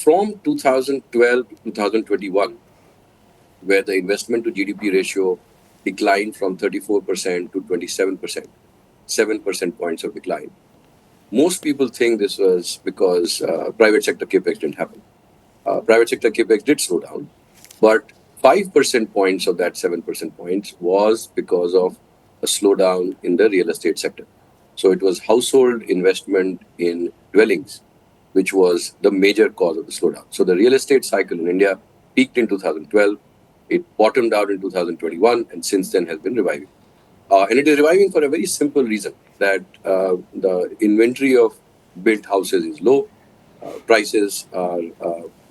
from 2012 to 2021, where the investment to GDP ratio declined from 34% to 27%, 7% points of decline. Most people think this was because private sector capex didn't happen. Private sector capex did slow down, but 5% points of that 7% points was because of a slowdown in the real estate sector. So it was household investment in dwellings, which was the major cause of the slowdown. So the real estate cycle in India peaked in 2012, it bottomed out in 2021, and since then has been reviving. And it is reviving for a very simple reason, that the inventory of built houses is low. Prices are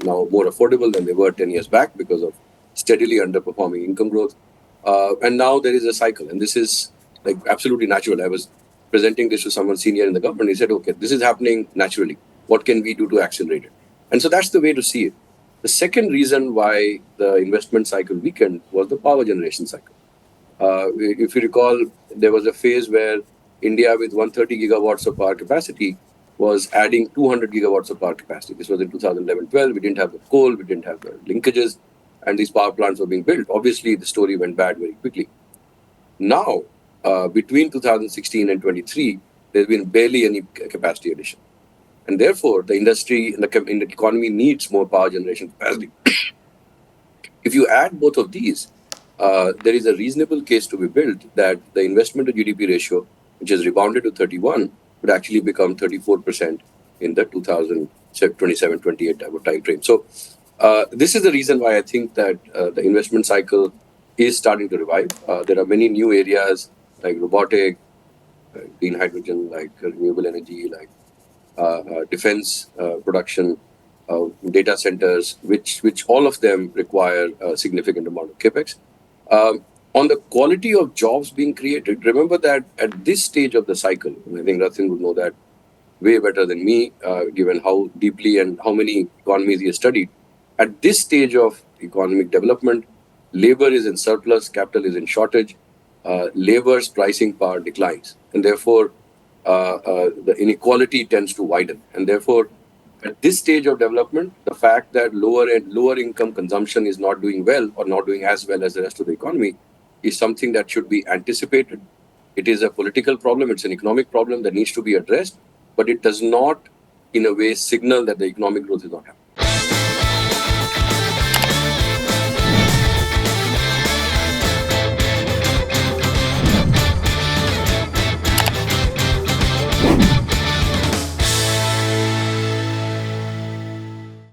now more affordable than they were 10 years back because of steadily underperforming income growth. And now there is a cycle, and this is like absolutely natural. I was presenting this to someone senior in the government. He said, okay, this is happening naturally. What can we do to accelerate it? And so that's the way to see it. The second reason why the investment cycle weakened was the power generation cycle. If you recall, there was a phase where India, with 130 gigawatts of power capacity, was adding 200 gigawatts of power capacity. This was in 2011-12. We didn't have the coal, we didn't have the linkages, and these power plants were being built. Obviously, the story went bad very quickly. Now, between 2016 and 23, there's been barely any capacity addition. And therefore, the industry and the economy needs more power generation capacity. If you add both of these, there is a reasonable case to be built that the investment to GDP ratio, which has rebounded to 31, would actually become 34% in the 2027-28 type of time frame. So this is the reason why I think that the investment cycle is starting to revive. There are many new areas like robotic, green hydrogen, like renewable energy, like defense production, data centers, which all of them require a significant amount of capex. On the quality of jobs being created, remember that at this stage of the cycle, and I think Rathin would know that way better than me, given how deeply and how many economies he has studied. At this stage of economic development, labor is in surplus, capital is in shortage, labor's pricing power declines, and therefore the inequality tends to widen. And therefore, at this stage of development, the fact that lower income consumption is not doing well or not doing as well as the rest of the economy is something that should be anticipated. It is a political problem, it's an economic problem that needs to be addressed, but it does not, in a way, signal that the economic growth is not happening.